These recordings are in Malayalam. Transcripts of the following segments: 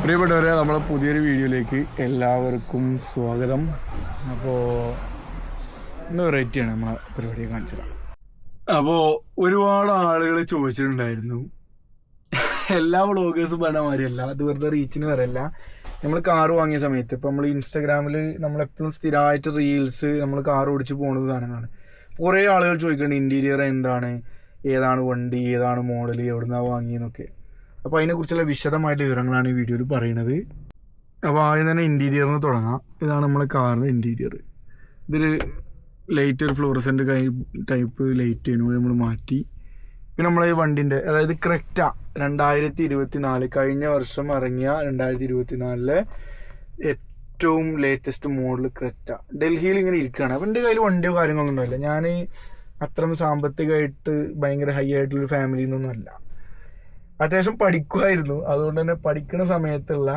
പ്രിയപ്പെട്ടവരെ, നമ്മളെ പുതിയൊരു വീഡിയോയിലേക്ക് എല്ലാവർക്കും സ്വാഗതം. അപ്പോൾ ഇന്ന് വെറൈറ്റിയാണ് നമ്മളെ പരിപാടിയെ കാണിച്ചത്. അപ്പോൾ ഒരുപാട് ആളുകൾ ചോദിച്ചിട്ടുണ്ടായിരുന്നു, എല്ലാ വ്ളോഗേഴ്സും പറഞ്ഞ മാതിരിയല്ല, അത് വെറുതെ റീച്ചിന് വരല്ല. നമ്മൾ കാറ് വാങ്ങിയ സമയത്ത് ഇപ്പം നമ്മൾ ഇൻസ്റ്റാഗ്രാമിൽ നമ്മളെപ്പോഴും സ്ഥിരമായിട്ട് റീൽസ് നമ്മൾ കാർ ഓടിച്ച് പോകുന്നത് സാധനങ്ങളാണ്. കുറേ ആളുകൾ ചോദിക്കുന്നുണ്ട് ഇൻറ്റീരിയർ എന്താണ്, ഏതാണ് വണ്ടി, ഏതാണ് മോഡൽ, എവിടുന്നാണ് വാങ്ങിയെന്നൊക്കെ. അപ്പോൾ അതിനെക്കുറിച്ചുള്ള വിശദമായിട്ട് വിവരങ്ങളാണ് ഈ വീഡിയോയിൽ പറയുന്നത്. അപ്പോൾ ആദ്യം തന്നെ ഇൻറ്റീരിയറിന് തുടങ്ങാം. ഇതാണ് നമ്മളെ കാറിൻ്റെ ഇൻറ്റീരിയർ. ഇതിൽ ലൈറ്റ്, ഒരു ഫ്ലോറസെൻ്റ് ടൈപ്പ് ലൈറ്റ് നമ്മൾ മാറ്റി. പിന്നെ നമ്മളെ ഈ വണ്ടിൻ്റെ, അതായത് ക്രെറ്റ 2024 കഴിഞ്ഞ വർഷം ഇറങ്ങിയ 2024 ഏറ്റവും ലേറ്റസ്റ്റ് മോഡൽ ക്രെറ്റ ഡൽഹിയിൽ ഇങ്ങനെ ഇരിക്കുകയാണ്. അപ്പം എൻ്റെ കയ്യിൽ വണ്ടിയോ കാര്യങ്ങളൊന്നും ഉണ്ടാവില്ല. ഞാൻ അത്രയും സാമ്പത്തികമായിട്ട് ഭയങ്കര ഹൈ ആയിട്ടുള്ളൊരു ഫാമിലിയിൽ നിന്നൊന്നും അല്ല. അത്യാവശ്യം പഠിക്കുമായിരുന്നു. അതുകൊണ്ട് തന്നെ പഠിക്കുന്ന സമയത്തുള്ള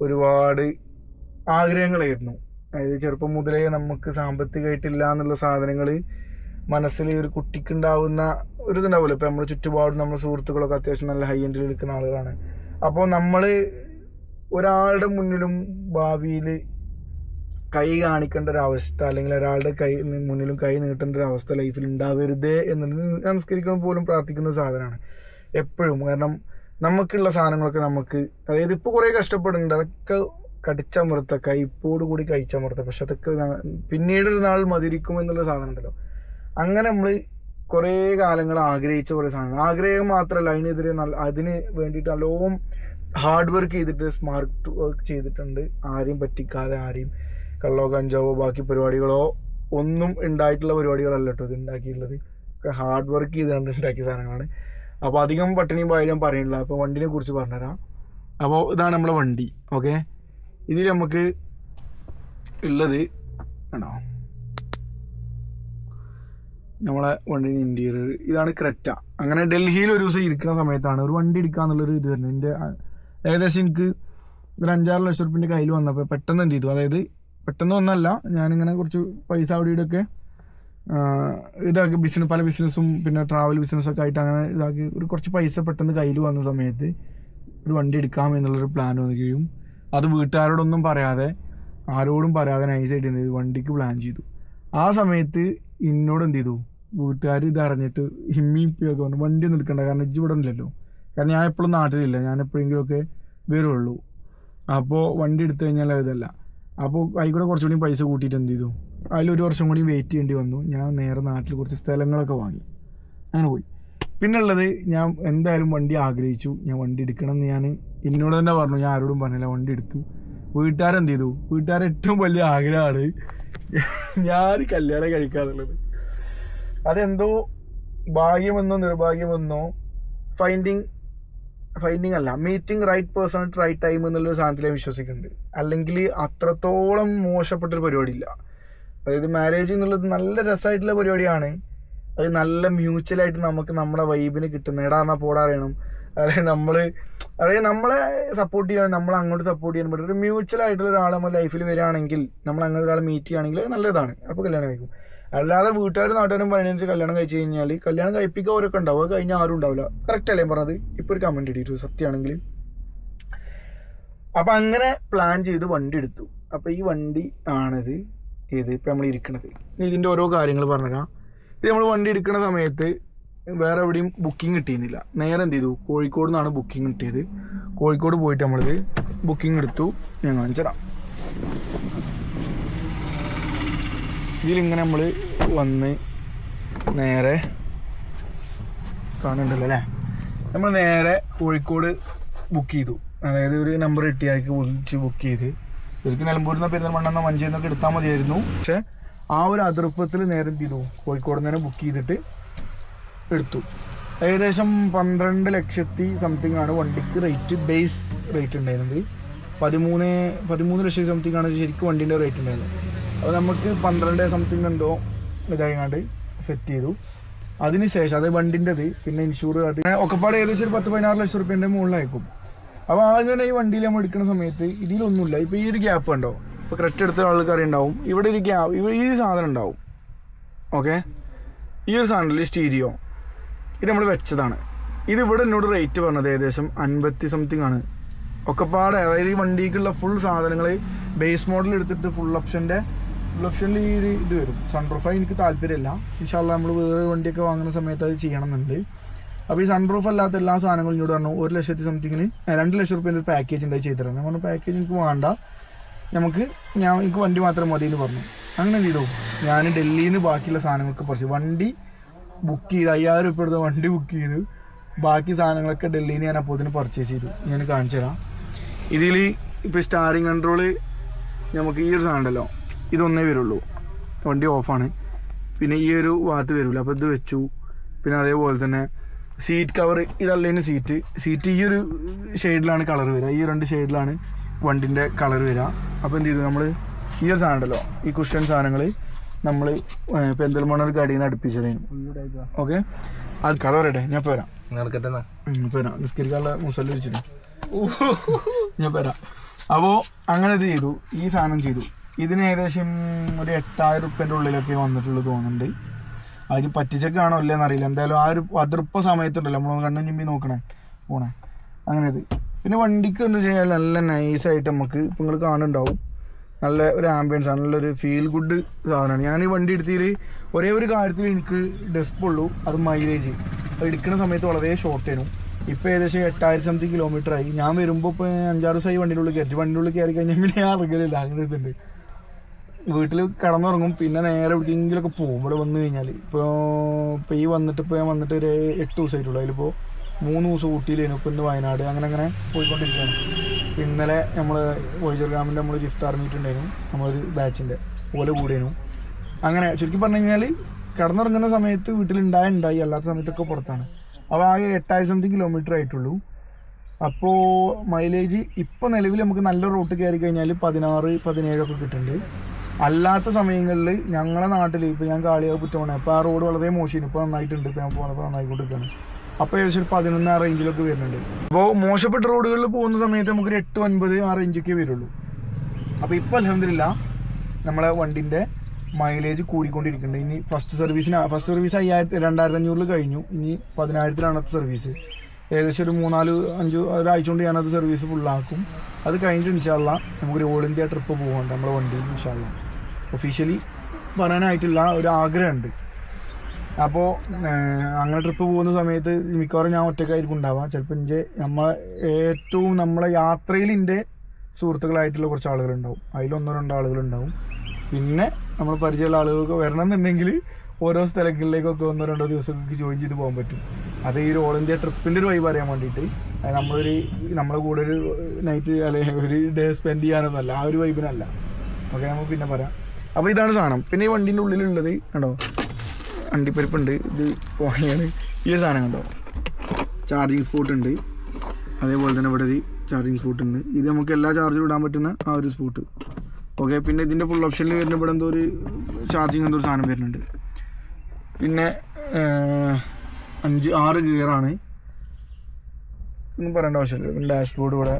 ഒരുപാട് ആഗ്രഹങ്ങളായിരുന്നു. അതായത് ചെറുപ്പം മുതലേ നമുക്ക് സാമ്പത്തികമായിട്ടില്ല എന്നുള്ള സാധനങ്ങൾ മനസ്സിൽ ഒരു കുട്ടിക്കുണ്ടാവുന്ന ഒരു ഇതുണ്ടാവുമല്ലോ. ഇപ്പം നമ്മുടെ ചുറ്റുപാടും നമ്മുടെ സുഹൃത്തുക്കളൊക്കെ അത്യാവശ്യം നല്ല ഹൈ എൻഡിൽ നിൽക്കുന്ന ആളുകളാണ്. അപ്പോൾ നമ്മൾ ഒരാളുടെ മുന്നിലും ഭാവിയിൽ കൈ കാണിക്കേണ്ട ഒരവസ്ഥ, അല്ലെങ്കിൽ ഒരാളുടെ മുന്നിലും കൈ നീട്ടേണ്ട ഒരു അവസ്ഥ ലൈഫിൽ ഉണ്ടാവരുതേ എന്നുള്ളത് നമസ്കരിക്കുമ്പോൾ പോലും പ്രാർത്ഥിക്കുന്ന സാധനമാണ് എപ്പോഴും. കാരണം നമുക്കുള്ള സാധനങ്ങളൊക്കെ നമുക്ക്, അതായത് ഇപ്പോൾ കുറേ കഷ്ടപ്പെടുന്നുണ്ട്, അതൊക്കെ കടിച്ചമർത്ത, കയ്പോട് കൂടി കഴിച്ചമർത്ത. പക്ഷെ അതൊക്കെ പിന്നീടൊരു നാൾ മതിരിക്കും എന്നുള്ള സാധനം ഉണ്ടല്ലോ. അങ്ങനെ നമ്മൾ കുറേ കാലങ്ങൾ ആഗ്രഹിച്ച കുറേ സാധനങ്ങൾ, ആഗ്രഹം മാത്രമല്ല, അതിന് വേണ്ടിയിട്ട് നല്ലോണം ഹാർഡ് വർക്ക് ചെയ്തിട്ട്, സ്മാർട്ട് വർക്ക് ചെയ്തിട്ടുണ്ട്. ആരെയും പറ്റിക്കാതെ, ആരെയും കള്ളോ കഞ്ചാവോ ബാക്കി പരിപാടികളോ ഒന്നും ഉണ്ടായിട്ടുള്ള പരിപാടികളല്ല കേട്ടോ ഇത് ഉണ്ടാക്കിയിട്ടുള്ളത്. ഒക്കെ ഹാർഡ് വർക്ക് ചെയ്തുകൊണ്ട് ഉണ്ടാക്കിയ സാധനങ്ങളാണ്. അപ്പോൾ അധികം പട്ടിണിയും പായാലും പറയുന്നില്ല. അപ്പോൾ വണ്ടിനെ കുറിച്ച് പറഞ്ഞുതരാം. അപ്പോൾ ഇതാണ് നമ്മളെ വണ്ടി. ഓക്കെ, ഇതിൽ നമുക്ക് ഉള്ളത് ആണോ നമ്മളെ വണ്ടിൻ്റെ ഇൻറ്റീരിയർ. ഇതാണ് ക്രെറ്റ. അങ്ങനെ ഡൽഹിയിൽ ഒരു ദിവസം ഇരിക്കുന്ന സമയത്താണ് ഒരു വണ്ടി എടുക്കുക എന്നുള്ളൊരു ഇത് വരുന്നത്. എൻ്റെ ഏകദേശം എനിക്ക് ഒരു 5-6 ലക്ഷം റുപ്യൻ്റെ കയ്യിൽ വന്നപ്പോൾ പെട്ടെന്ന് എന്ത് ചെയ്തു, അതായത് പെട്ടെന്ന് ഒന്നല്ല, ഞാനിങ്ങനെ കുറച്ച് പൈസ അവിടെ ഇവിടെയൊക്കെ ഇതാക്കി പല ബിസിനസ്സും പിന്നെ ട്രാവൽ ബിസിനസ്സൊക്കെ ആയിട്ട് അങ്ങനെ ഇതാക്കി ഒരു കുറച്ച് പൈസ പെട്ടെന്ന് കയ്യിൽ വന്ന സമയത്ത് ഒരു വണ്ടി എടുക്കാം എന്നുള്ളൊരു പ്ലാൻ വന്നിരിക്കുകയും അത് വീട്ടുകാരോടൊന്നും പറയാതെ, ആരോടും പറയാതെ നൈസായിട്ട് എന്ത് ചെയ്തു, വണ്ടിക്ക് പ്ലാൻ ചെയ്തു. ആ സമയത്ത് എന്നോട് എന്ത് ചെയ്തു, വീട്ടുകാർ ഇത് അറിഞ്ഞിട്ട് ഹിമ്മിപ്പിയൊക്കെ പറഞ്ഞു വണ്ടി ഒന്നും എടുക്കണ്ട, കാരണം ഇജ്ജ് ഇവിടെ ഇല്ലല്ലോ. കാരണം ഞാൻ എപ്പോഴും നാട്ടിലില്ല, ഞാൻ എപ്പോഴെങ്കിലുമൊക്കെ വരുള്ളൂ. അപ്പോൾ വണ്ടി എടുത്തു കഴിഞ്ഞാൽ ഇതല്ല. അപ്പോൾ അതിൽ കുറച്ചുകൂടി പൈസ കൂട്ടിയിട്ട് എന്ത് ചെയ്തു, അതിലൊരു വർഷം കൂടി വെയിറ്റ് ചെയ്യേണ്ടി വന്നു. ഞാൻ നേരെ നാട്ടിൽ കുറച്ച് സ്ഥലങ്ങളൊക്കെ വാങ്ങി, അങ്ങനെ പോയി. പിന്നെ ഉള്ളത്, ഞാൻ എന്തായാലും വണ്ടി ആഗ്രഹിച്ചു, ഞാൻ വണ്ടി എടുക്കണം എന്ന് ഞാൻ എന്നോട് തന്നെ പറഞ്ഞു. ഞാൻ ആരോടും പറഞ്ഞില്ല, വണ്ടി എടുത്തു. വീട്ടുകാരെന്ത് ചെയ്തു, വീട്ടുകാരെ ഏറ്റവും വലിയ ആഗ്രഹമാണ് ഞാൻ കല്യാണം കഴിക്കാന്നുള്ളത്. അതെന്തോ ഭാഗ്യമെന്നോ നിർഭാഗ്യമെന്നോ, ഫൈൻഡിങ് അല്ല, meeting right person at right time എന്നുള്ളൊരു സാധനത്തിൽ ഞാൻ വിശ്വസിക്കുന്നുണ്ട്. അല്ലെങ്കിൽ അത്രത്തോളം മോശപ്പെട്ടൊരു പരിപാടിയില്ല. അതായത് മാരേജ് എന്നുള്ളത് നല്ല രസമായിട്ടുള്ള പരിപാടിയാണ്. അത് നല്ല മ്യൂച്വലായിട്ട് നമുക്ക് നമ്മുടെ വൈബിന് കിട്ടുന്ന, എടാ പോടാറിയണം, അതായത് നമ്മളെ സപ്പോർട്ട് ചെയ്യാൻ, നമ്മൾ അങ്ങോട്ട് സപ്പോർട്ട് ചെയ്യാൻ പറ്റും. ഒരു മ്യൂച്വൽ ആയിട്ടുള്ള ഒരാൾ നമ്മുടെ ലൈഫിൽ വരികയാണെങ്കിൽ, നമ്മൾ അങ്ങനെ ഒരാളെ മീറ്റ് ചെയ്യുകയാണെങ്കിൽ അത് നല്ലതാണ്. അപ്പോൾ കല്യാണം കഴിക്കും. അല്ലാതെ വീട്ടുകാരും നാട്ടുകാരും പറയുന്നതിനനുസരിച്ച് കല്യാണം കഴിച്ച് കഴിഞ്ഞാൽ കല്യാണം കഴിപ്പിക്കാവരൊക്കെ ഉണ്ടാവും, അത് കഴിഞ്ഞാൽ ആരും ഉണ്ടാവില്ല. കറക്റ്റ് അല്ലേ പറഞ്ഞത്? ഇപ്പോൾ ഒരു കമൻറ്റ് ഇട്ടിട്ടു, സത്യമാണെങ്കിൽ. അപ്പം അങ്ങനെ പ്ലാൻ ചെയ്ത് വണ്ടി എടുത്തു. അപ്പോൾ ഈ വണ്ടി ആണിത്. ഇപ്പം നമ്മൾ ഇരിക്കണത്. ഇതിൻ്റെ ഓരോ കാര്യങ്ങൾ പറഞ്ഞുതരാം. ഇത് നമ്മൾ വണ്ടി എടുക്കുന്ന സമയത്ത് വേറെ എവിടെയും ബുക്കിംഗ് കിട്ടിയിരുന്നില്ല. നേരെ എന്ത് ചെയ്തു, കോഴിക്കോട് നിന്നാണ് ബുക്കിംഗ് കിട്ടിയത്. കോഴിക്കോട് പോയിട്ട് നമ്മളിത് ബുക്കിംഗ് എടുത്തു. ഞാൻ കാണിച്ചുതരാം. ഇതിലിങ്ങനെ നമ്മൾ വന്ന് നേരെ കാണുന്നുണ്ടല്ലോ അല്ലേ, നമ്മൾ നേരെ കോഴിക്കോട് ബുക്ക് ചെയ്തു. അതായത് ഒരു നമ്പർ കിട്ടിയാൾക്ക് വിളിച്ച് ബുക്ക് ചെയ്ത്, ശരിക്കും നിലമ്പൂരിൽ നിന്ന് പെരുന്തൽമണ്ണെന്നോ മഞ്ചേരിയിൽ നിന്നൊക്കെ എടുത്താൽ മതിയായിരുന്നു. പക്ഷേ ആ ഒരു അതിർപ്പത്തിൽ നേരെ എന്ത് ചെയ്തു, കോഴിക്കോട് നിന്ന് ബുക്ക് ചെയ്തിട്ട് എടുത്തു. ഏകദേശം 12 ലക്ഷത്തി സംതിങ് ആണ് വണ്ടിക്ക് റേറ്റ്, ബേസ് റേറ്റ് ഉണ്ടായിരുന്നത്. 13 ലക്ഷം സംതിങ് ആണ് ശരിക്കും വണ്ടീൻ്റെ റേറ്റ് ഉണ്ടായിരുന്നത്. അപ്പോൾ നമുക്ക് 12 സംതിങ് എന്തോ ഇതായങ്ങാണ്ട് സെറ്റ് ചെയ്തു. അതിന് ശേഷം അത് വണ്ടിൻ്റെത്, പിന്നെ ഇൻഷൂർ, അത് ഒക്കെപ്പാട് ഏകദേശം ഒരു 10-16 ലക്ഷം റുപ്യേൻ്റെ മുകളിലായിരിക്കും. അപ്പോൾ ആദ്യം തന്നെ ഈ വണ്ടിയിൽ നമ്മൾ എടുക്കുന്ന സമയത്ത് ഇതിലൊന്നുമില്ല. ഇപ്പോൾ ഈ ഒരു ഗ്യാപ്പ് ഉണ്ടോ, ഇപ്പോൾ കറക്റ്റ് എടുത്ത ആൾക്കാർ ഉണ്ടാവും, ഇവിടെ ഒരു ഗ്യാപ്പ്, ഈ സാധനം ഉണ്ടാവും. ഓക്കെ, ഈ ഒരു സാധനത്തിൽ സ്റ്റീരിയോ ഇത് നമ്മൾ വെച്ചതാണ്. ഇതിവിടെ എന്നോട് റേറ്റ് പറഞ്ഞത് ഏകദേശം 50 സംതിങ് ആണ്. ഒക്കെപ്പാടെ. അതായത് ഈ വണ്ടിക്കുള്ള ഫുൾ സാധനങ്ങൾ ബേസ് മോഡൽ എടുത്തിട്ട് ഫുൾ ഓപ്ഷനിൽ ഈ ഒരു ഇത് വരും. സൺറൂഫ് എനിക്ക് താല്പര്യമില്ല. ഇൻഷാല്ലാ നമ്മൾ വേറെ വണ്ടിയൊക്കെ വാങ്ങുന്ന സമയത്ത് അത് ചെയ്യണമെന്നുണ്ട്. അപ്പോൾ ഈ സൺറൂഫ് അല്ലാത്ത എല്ലാ സാധനങ്ങളും ഇങ്ങോട്ട് പറഞ്ഞു 1 ലക്ഷത്തി സംതിങ്ങിന് 2 ലക്ഷം റുപ്യേൻ്റെ ഒരു പാക്കേജ് ഉണ്ടായി ചെയ്തിരുന്നത്. ഞാൻ പറഞ്ഞു പാക്കേജ് എനിക്ക് വേണ്ട, എനിക്ക് വണ്ടി മാത്രം മതി എന്ന് പറഞ്ഞു. അങ്ങനെ എന്ത് ചെയ്തു, ഞാൻ ഡൽഹിയിൽ നിന്ന് ബാക്കിയുള്ള സാധനങ്ങളൊക്കെ പറിച്ചു. വണ്ടി ബുക്ക് ചെയ്ത് 5000 രൂപ എടുത്ത വണ്ടി ബുക്ക് ചെയ്ത് ബാക്കി സാധനങ്ങളൊക്കെ ഡൽഹിയിൽ നിന്ന് ഞാൻ അപ്പോൾ ഇതിന് പർച്ചേസ് ചെയ്തു. ഞാൻ കാണിച്ചു തരാം. ഇതിൽ ഇപ്പോൾ സ്റ്റാറിങ് കൺട്രോള് നമുക്ക് ഈ ഒരു സാധനം ഉണ്ടല്ലോ, ഇതൊന്നേ വരുള്ളൂ, വണ്ടി ഓഫാണ്. പിന്നെ ഈ ഒരു ഭാഗത്ത് വരില്ല, അപ്പോൾ ഇത് വെച്ചു. പിന്നെ അതേപോലെ തന്നെ സീറ്റ് കവർ, ഇതല്ലേന് സീറ്റ് ഈ ഒരു ഷെയ്ഡിലാണ് കളർ വരിക, ഈ 2 ഷെയ്ഡിലാണ് വണ്ടിൻ്റെ കളർ വരിക. അപ്പോൾ എന്ത് ചെയ്തു, നമ്മൾ ഈ ഒരു സാധനം ഉണ്ടല്ലോ, ഈ കുഷൻ സാധനങ്ങൾ നമ്മൾ പെരിന്തൽമണ്ണ ഒരു കടയിൽ നിന്ന് അടുപ്പിച്ചതായിരുന്നു. ഓക്കെ, അത് കഥ പറയട്ടെ, ഞാൻ ഇപ്പോൾ വരാം. വരാം നിസ്കരിക്കാനുള്ള മുസല്ല വെച്ചിട്ട് ഞാൻ വരാം. അപ്പോൾ അങ്ങനെ ഇത് ചെയ്തു, ഈ സാധനം ചെയ്തു. ഇതിന് ഏകദേശം ഒരു 8000 റുപ്യേൻ്റെ ഉള്ളിലൊക്കെ വന്നിട്ടുള്ളത് തോന്നുന്നുണ്ട്. അതിന് പറ്റിച്ചൊക്കെയാണോ ഇല്ലെന്ന് അറിയില്ല. എന്തായാലും ആ ഒരു അതിർപ്പ സമയത്തുണ്ടല്ലോ നമ്മൾ കണ്ണും ചുമ്പി പോണേ അങ്ങനെ ഇത്. പിന്നെ വണ്ടിക്ക് എന്ന് വെച്ച് കഴിഞ്ഞാൽ നല്ല നൈസായിട്ട് നമുക്ക് ഇപ്പം നിങ്ങൾ കാണുന്നുണ്ടാവും, നല്ല ഒരു ആംബിയൻസ് ആണ്, നല്ലൊരു ഫീൽ ഗുഡ് സാധനമാണ്. ഞാൻ ഈ വണ്ടി എടുത്തതിൽ ഒരേ ഒരു കാര്യത്തിൽ എനിക്ക് ഡെസ്പുള്ളൂ, അത് മൈലേജ്. എടുക്കുന്ന സമയത്ത് വളരെ ഷോർട്ട് ആയിരുന്നു. ഇപ്പോൾ ഏകദേശം 8000 സംതിങ് കിലോമീറ്റർ ആയി. ഞാൻ വരുമ്പോൾ ഇപ്പോൾ 5-6 ദിവസമായി വണ്ടിൻ്റെ ഉള്ളിൽ കയറി കഴിഞ്ഞാൽ പിന്നെ ഞാൻ ഇറങ്ങലില്ല. അങ്ങനെ ഇതുണ്ട്, വീട്ടിൽ കിടന്നുറങ്ങും. പിന്നെ നേരെ എവിടെയെങ്കിലുമൊക്കെ പോകും. ഇവിടെ വന്നു കഴിഞ്ഞാൽ ഇപ്പോൾ ഈ വന്നിട്ട് ഞാൻ വന്നിട്ട് ഒരു 8 ദിവസമായിട്ടുള്ളൂ. അതിലിപ്പോൾ 3 ദിവസം ഊട്ടിയിലായിരുന്നു, ഇപ്പോൾ ഇന്ന് വയനാട്, അങ്ങനെ പോയിക്കൊണ്ടിരിക്കുകയാണ്. ഇന്നലെ നമ്മൾ വൈജർഗ്രാമിൻ്റെ നമ്മളൊരു ഇഫ്താർ മീറ്റ് ഉണ്ടായിരുന്നു, നമ്മളൊരു ബാച്ചിൻ്റെ പോലെ കൂടിയായിരുന്നു. അങ്ങനെ ചുരുക്കി പറഞ്ഞു കഴിഞ്ഞാൽ കിടന്നുറങ്ങുന്ന സമയത്ത് വീട്ടിലുണ്ടായി, അല്ലാത്ത സമയത്തൊക്കെ പുറത്താണ്. അപ്പോൾ ആകെ 8000 സംതിങ് കിലോമീറ്റർ ആയിട്ടുള്ളൂ. അപ്പോൾ മൈലേജ് ഇപ്പോൾ നിലവിൽ നമുക്ക് നല്ല റോട്ട് കയറി കഴിഞ്ഞാൽ 16-17 ഒക്കെ കിട്ടുന്നുണ്ട്. അല്ലാത്ത സമയങ്ങളിൽ ഞങ്ങളുടെ നാട്ടിൽ ഇപ്പോൾ ഞാൻ കാളിയാവ് പുറ്റമണ, അപ്പോൾ ആ റോഡ് വളരെ മോശമാണ്. ഇപ്പോൾ നന്നായിട്ടുണ്ട്, ഇപ്പോൾ ഞാൻ പോകുന്നപ്പോൾ നന്നായിക്കൊണ്ടിരിക്കുകയാണ്. അപ്പോൾ ഏകദേശം ഒരു 11 ആ റേഞ്ചിലൊക്കെ വരുന്നുണ്ട്. അപ്പോൾ മോശപ്പെട്ട റോഡുകളിൽ പോകുന്ന സമയത്ത് നമുക്കൊരു 8-9 ആ റേഞ്ചൊക്കെ വരുള്ളൂ. അപ്പോൾ ഇപ്പോൾ അൽഹംദുലില്ലാ നമ്മളെ വണ്ടിൻ്റെ മൈലേജ് കൂടിക്കൊണ്ടിരിക്കുന്നുണ്ട്. ഇനി ഫസ്റ്റ് സർവീസ് 2500 കഴിഞ്ഞു. ഇനി 10,000 സർവീസ്. ഏകദേശം ഒരു 3-4-5 ഒരാഴ്ച കൊണ്ട് ഞാനത് സർവീസ് ഫുള്ളാക്കും. അത് കഴിഞ്ഞിട്ട് ഇൻഷാല്ലാ നമുക്കൊരു ഓൾ ഇന്ത്യ ട്രിപ്പ് പോകണ്ട നമ്മളെ വണ്ടിയിൽ. ഇൻഷാല്ലാ ഒഫീഷ്യലി പറയാനായിട്ടില്ല, ഒരു ആഗ്രഹമുണ്ട്. അപ്പോൾ അങ്ങനെ ട്രിപ്പ് പോകുന്ന സമയത്ത് മിക്കവാറും ഞാൻ ഒറ്റയ്ക്കായിരിക്കും ഉണ്ടാവുക. ചിലപ്പോൾ നമ്മളെ യാത്രയിൽ എൻ്റെ സുഹൃത്തുക്കളായിട്ടുള്ള കുറച്ച് ആളുകളുണ്ടാവും, അതിൽ 1-2 ആളുകളുണ്ടാവും. പിന്നെ നമ്മൾ പരിചയമുള്ള ആളുകൾക്ക് വരണം എന്നുണ്ടെങ്കിൽ ഓരോ സ്ഥലങ്ങളിലേക്കൊക്കെ 1-2 ദിവസമൊക്കെ ജോയിൻ ചെയ്ത് പോകാൻ പറ്റും. അത് ഈ ഒരു ഓൾ ഇന്ത്യ ട്രിപ്പിൻ്റെ ഒരു വൈബ് അറിയാൻ വേണ്ടിയിട്ട്. അത് നമ്മളെ കൂടെ ഒരു നൈറ്റ് അല്ലെങ്കിൽ ഒരു ഡേ സ്പെൻഡ് ചെയ്യാനൊന്നുമല്ല, ആ ഒരു വൈബിനല്ല. ഓക്കെ, നമുക്ക് പിന്നെ പറയാം. അപ്പോൾ ഇതാണ് സാധനം. പിന്നെ ഈ വണ്ടീൻ്റെ ഉള്ളിലുള്ളത് കണ്ടോ, അണ്ടിപ്പരിപ്പുണ്ട്, ഇത് പോയാണ്. ഈ ഒരു സാധനം കണ്ടോ, ചാർജിങ് സ്പോട്ട് ഉണ്ട്. അതേപോലെ തന്നെ ഇവിടെ ഒരു ചാർജിങ് സ്പോട്ട് ഉണ്ട്. ഇത് നമുക്ക് എല്ലാ ചാർജും ഇടാൻ പറ്റുന്ന ആ ഒരു സ്പോട്ട്. ഓക്കെ, പിന്നെ ഇതിൻ്റെ ഫുൾ ഓപ്ഷനിൽ വരുന്ന ഇവിടെ എന്തോ ഒരു ചാർജിങ് എന്തോ ഒരു സാധനം വരുന്നുണ്ട്. പിന്നെ 5-6 ഗിയറാണ്, ഒന്നും പറയേണ്ട ആവശ്യമില്ല. പിന്നെ ഡാഷ്ബോർഡ് ഇവിടെ.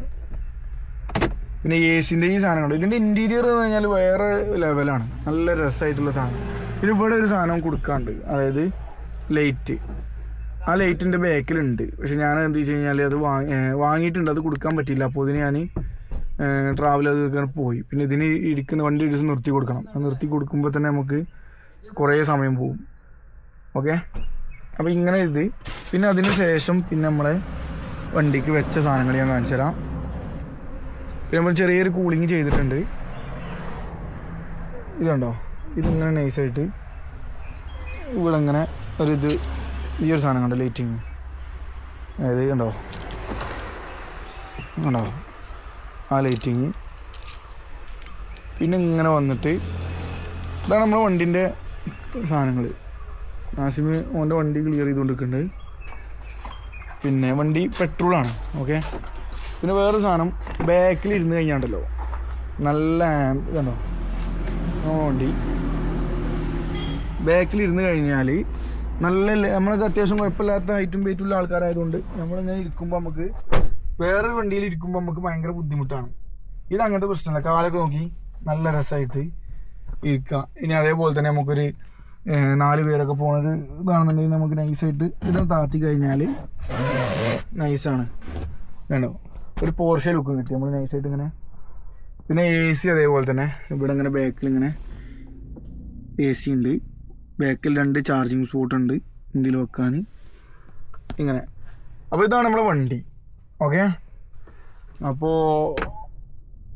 പിന്നെ AC-ൻ്റെ ഈ സാധനങ്ങൾ. ഇതിൻ്റെ ഇൻറ്റീരിയർ എന്ന് പറഞ്ഞാൽ വേറെ ലെവലാണ്, നല്ല രസമായിട്ടുള്ള സാധനം. പിന്നെ ഇവിടെ ഒരു സാധനം കൊടുക്കാണ്ട്, അതായത് ലൈറ്റ്. ആ ലൈറ്റിൻ്റെ ബാക്കിലുണ്ട്, പക്ഷെ ഞാൻ എന്ത് വെച്ച് കഴിഞ്ഞാൽ അത് വാങ്ങിയിട്ടുണ്ട്, അത് കൊടുക്കാൻ പറ്റിയില്ല. അപ്പോൾ ഇതിന് ഞാൻ ട്രാവൽ ചെയ്ത് പോയി. പിന്നെ ഇതിന് വണ്ടി ഇടിച്ച് നിർത്തി കൊടുക്കണം. നിർത്തി കൊടുക്കുമ്പോൾ തന്നെ നമുക്ക് കുറേ സമയം പോകും. ഓക്കെ, അപ്പോൾ ഇങ്ങനെ ഇത്. പിന്നെ അതിന് ശേഷം പിന്നെ നമ്മളെ വണ്ടിക്ക് വെച്ച സാധനങ്ങൾ ഞാൻ കാണിച്ചു തരാം. പിന്നെ നമ്മൾ ചെറിയൊരു കൂളിങ് ചെയ്തിട്ടുണ്ട്. ഇതുണ്ടോ, ഇതിങ്ങനെ നൈസായിട്ട് ഇവിടെ ഇങ്ങനെ ഒരിത്, ഈ ഒരു സാധനം കണ്ടോ, ലൈറ്റിങ്. അതായത് കണ്ടോ ആ ലൈറ്റിങ്. പിന്നെ ഇങ്ങനെ വന്നിട്ട് ഇതാണ് നമ്മളെ വണ്ടീൻ്റെ സാധനങ്ങൾ. നാസിമ് ഓൻ്റെ വണ്ടി ക്ലിയർ ചെയ്തുകൊണ്ടിരിക്കുന്നുണ്ട്. പിന്നെ വണ്ടി പെട്രോളാണ്. ഓക്കെ, പിന്നെ വേറൊരു സാധനം, ബാക്കിൽ ഇരുന്ന് കഴിഞ്ഞാണ്ടല്ലോ നല്ല ഇതുണ്ടോ, വണ്ടി ബാക്കിലിരുന്ന് കഴിഞ്ഞാൽ നല്ല, നമ്മളൊക്കെ അത്യാവശ്യം കുഴപ്പമില്ലാത്ത ഹൈറ്റും വെയിറ്റുള്ള ആൾക്കാരായതുകൊണ്ട് നമ്മളിങ്ങനെ ഇരിക്കുമ്പോൾ നമുക്ക് വേറൊരു വണ്ടിയിൽ ഇരിക്കുമ്പോൾ നമുക്ക് ഭയങ്കര ബുദ്ധിമുട്ടാണ്. ഇത് അങ്ങനത്തെ പ്രശ്നമില്ല, കാലൊക്കെ നോക്കി നല്ല രസമായിട്ട് ഇരിക്കുക. ഇനി അതേപോലെ തന്നെ നമുക്കൊരു 4 പേരൊക്കെ പോകുന്നൊരു ഇതാണെന്നുണ്ടെങ്കിൽ നമുക്ക് നൈസായിട്ട് ഇത് താത്തി കഴിഞ്ഞാൽ നൈസാണ്. വേണ്ടോ, ഒരു പോർഷൻ ലുക്കും കിട്ടി നമ്മൾ നൈസായിട്ട് ഇങ്ങനെ. പിന്നെ AC അതേപോലെ തന്നെ ഇവിടെ ഇങ്ങനെ ബാക്കിൽ ഇങ്ങനെ AC ഉണ്ട്. ബാക്കിൽ 2 ചാർജിങ് സ്പോട്ട് ഉണ്ട് ഇതിൽ വെക്കാൻ ഇങ്ങനെ. അപ്പോൾ ഇതാണ് നമ്മളെ വണ്ടി. ഓക്കെ. അപ്പോൾ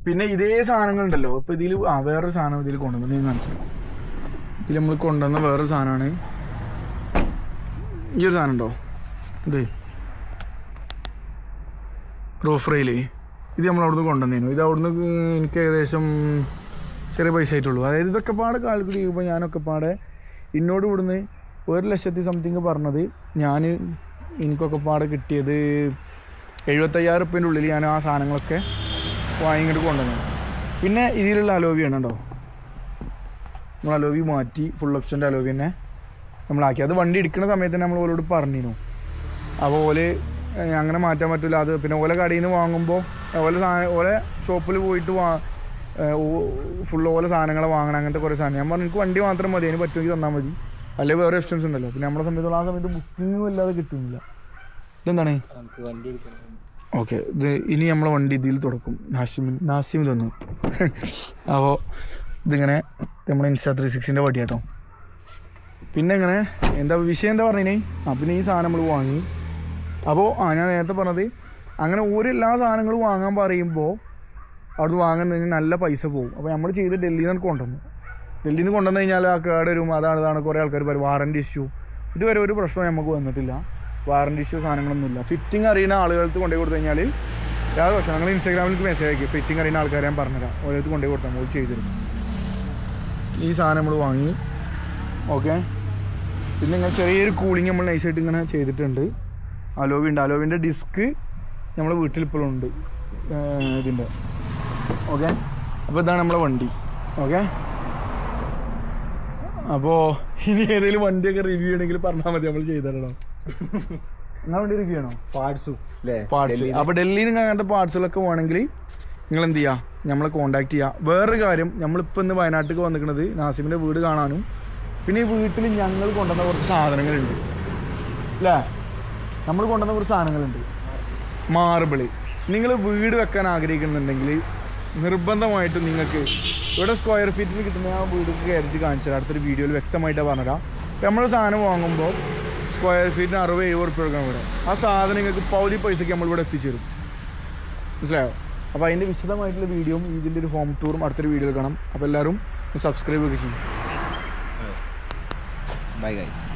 പിന്നെ ഇതേ സാധനങ്ങളുണ്ടല്ലോ ഇപ്പോൾ ഇതിൽ വേറൊരു സാധനം ഇതിൽ കൊണ്ടുവന്നത് ഞാൻ കാണിച്ചു. ഇതിൽ നമ്മൾ കൊണ്ടുവന്ന വേറൊരു സാധനമാണ് ഈ ഒരു സാധനം ഉണ്ടോ, ഇത് റൂഫ് റെയിൽ. ഇത് നമ്മൾ അവിടുന്ന് കൊണ്ടുവന്നേനു. ഇത് അവിടുന്ന് എനിക്ക് ഏകദേശം ചെറിയ പൈസ ആയിട്ടുള്ളൂ. അതായത് ഇതൊക്കെ പാടെ കാൽക്കുലേറ്റ് ചെയ്യുമ്പോൾ ഞാനൊക്കെ പാടെ എന്നോട് ഇവിടുന്ന് 1,00,000 സംതിങ് പറഞ്ഞത് എനിക്കൊക്കെ പാടെ കിട്ടിയത് 75,000 റുപ്യേൻ്റെ ഉള്ളിൽ ഞാൻ ആ സാധനങ്ങളൊക്കെ വാങ്ങിയിട്ട് കൊണ്ടുവന്നു. പിന്നെ ഇതിലുള്ള അലോവിയാണ് കേട്ടോ, നമ്മൾ അലോവി മാറ്റി ഫുൾ ഓപ്ഷൻ്റെ അലോവി തന്നെ നമ്മളാക്കി. അത് വണ്ടി എടുക്കുന്ന സമയത്ത് തന്നെ നമ്മൾ ഓലോട് പറഞ്ഞിരുന്നു. അപ്പോൾ ഓല് അങ്ങനെ മാറ്റാൻ പറ്റില്ല. അത് പിന്നെ ഓല കടയിൽ നിന്ന് വാങ്ങുമ്പോൾ ഓല ഷോപ്പിൽ പോയിട്ട് ഫുൾ ഓല സാധനങ്ങൾ വാങ്ങണം, അങ്ങനത്തെ കുറേ സാധനം. ഞാൻ പറഞ്ഞു എനിക്ക് വണ്ടി മാത്രം മതി, അതിന് പറ്റുമെങ്കിൽ തന്നാൽ മതി, അല്ലെങ്കിൽ വേറെ ഓപ്ഷൻസ് ഉണ്ടല്ലോ. പിന്നെ നമ്മളെ സമയത്തുള്ള ആ സമയത്ത് ബുക്കിങ്ങും അല്ലാതെ കിട്ടുന്നില്ല. ഇതെന്താണ് ഓക്കെ. ഇത് ഇനി നമ്മളെ വണ്ടി ഇതിൽ തുടക്കും. നാസിം തന്നു. അപ്പോൾ ഇതിങ്ങനെ നമ്മുടെ Insta360 വണ്ടി കേട്ടോ. പിന്നെ ഇങ്ങനെ എന്താ വിഷയം എന്താ പറഞ്ഞേ, പിന്നെ ഈ സാധനം നമ്മൾ വാങ്ങി. അപ്പോൾ ഞാൻ നേരത്തെ പറഞ്ഞത് അങ്ങനെ എല്ലാ സാധനങ്ങളും വാങ്ങാൻ പറയുമ്പോൾ അവിടുന്ന് വാങ്ങുന്നതിന് നല്ല പൈസ പോകും. അപ്പോൾ നമ്മൾ ചെയ്ത് ഡൽഹിയിൽ നിന്ന് കൊണ്ടുവന്നു. ഡൽഹിയിൽ നിന്ന് കൊണ്ടുവന്നു കഴിഞ്ഞാൽ ആ കേട് വരും, അതാണ് കുറേ ആൾക്കാർ പറയും വാറൻറ്റി ഇഷ്യൂ. ഇതുവരെ ഒരു പ്രശ്നം നമുക്ക് വന്നിട്ടില്ല, വാറൻറ്റി ഇഷ്യൂ സാധനങ്ങളൊന്നുമില്ല. ഫിറ്റിംഗ് അറിയുന്ന ആളുകൾക്ക് കൊണ്ടുപോയി കൊടുത്തു കഴിഞ്ഞാൽ യാതൊരു പ്രശ്നം. ഞങ്ങൾ ഇൻസ്റ്റാഗ്രാമിലേക്ക് മെസ്സേജ് ആക്കി, ഫിറ്റിംഗ് അറിയുന്ന ആൾക്കാരെ ഞാൻ പറഞ്ഞുതരാം, ഓരോരുത്തർ കൊണ്ടുപോയി കൊടുത്താൽ നമ്മൾ ചെയ്തിരുന്നു. ഈ സാധനം നമ്മൾ വാങ്ങി. ഓക്കെ. പിന്നെ ഇങ്ങനെ ചെറിയൊരു കൂളിങ് നമ്മൾ നൈസായിട്ട് ഇങ്ങനെ ചെയ്തിട്ടുണ്ട്. അലോവി ഉണ്ട്. അലോവിൻ്റെ ഡിസ്ക് നമ്മളെ വീട്ടിൽ ഇപ്പോഴും ഉണ്ട് ഇതിൻ്റെ. ഓക്കെ. അപ്പോൾ ഇതാണ് നമ്മളെ വണ്ടി. ഓക്കെ. അപ്പോൾ ഇനി ഏതെങ്കിലും വണ്ടിയൊക്കെ റിവ്യൂ ചെയ്യണമെങ്കിൽ പറഞ്ഞാൽ മതി, നമ്മൾ ചെയ്തരണോ. നിങ്ങളെ വണ്ടി റിവ്യൂ ചെയ്യണോ? പാർട്സ്. അപ്പോൾ ഡൽഹിയിൽ നിന്ന് അങ്ങനത്തെ പാർട്സുകളൊക്കെ വേണമെങ്കിൽ നിങ്ങൾ എന്ത് ചെയ്യുക, നമ്മളെ കോൺടാക്ട് ചെയ്യുക. വേറൊരു കാര്യം, നമ്മളിപ്പോൾ ഇന്ന് വയനാട്ടിലേക്ക് വന്നിരിക്കുന്നത് നാസിമിൻ്റെ വീട് കാണാനും പിന്നെ ഈ വീട്ടിൽ ഞങ്ങൾ കൊണ്ടുവന്ന കുറച്ച് സാധനങ്ങളുണ്ട് അല്ലേ. നമ്മൾ കൊണ്ടുവന്ന കുറച്ച് സാധനങ്ങളുണ്ട്. മാർബിള്. നിങ്ങൾ വീട് വെക്കാൻ ആഗ്രഹിക്കുന്നുണ്ടെങ്കിൽ നിർബന്ധമായിട്ടും നിങ്ങൾക്ക് ഇവിടെ സ്ക്വയർ ഫീറ്റിൽ കിട്ടുന്ന ആ വീട് കയറിയിട്ട് കാണിച്ചു തരാം. അടുത്തൊരു വീഡിയോയിൽ വ്യക്തമായിട്ട് പറഞ്ഞുതരാം. അപ്പോൾ നമ്മൾ സാധനം വാങ്ങുമ്പോൾ സ്ക്വയർ ഫീറ്റിന് 60-70 റുപ്യ കൊടുക്കണം ഇവിടെ. ആ സാധനം നിങ്ങൾക്ക് പകുതി പൈസയ്ക്ക് നമ്മളിവിടെ എത്തിച്ചു തരും. മനസ്സിലായോ? അപ്പോൾ അതിൻ്റെ വിശദമായിട്ടുള്ള വീഡിയോയും ഇതിൻ്റെ ഒരു ഹോം ടൂറും അടുത്തൊരു വീഡിയോയിൽ കാണാം. അപ്പോൾ എല്ലാവരും സബ്സ്ക്രൈബ് ഒക്കെ ചെയ്യും. Bye guys.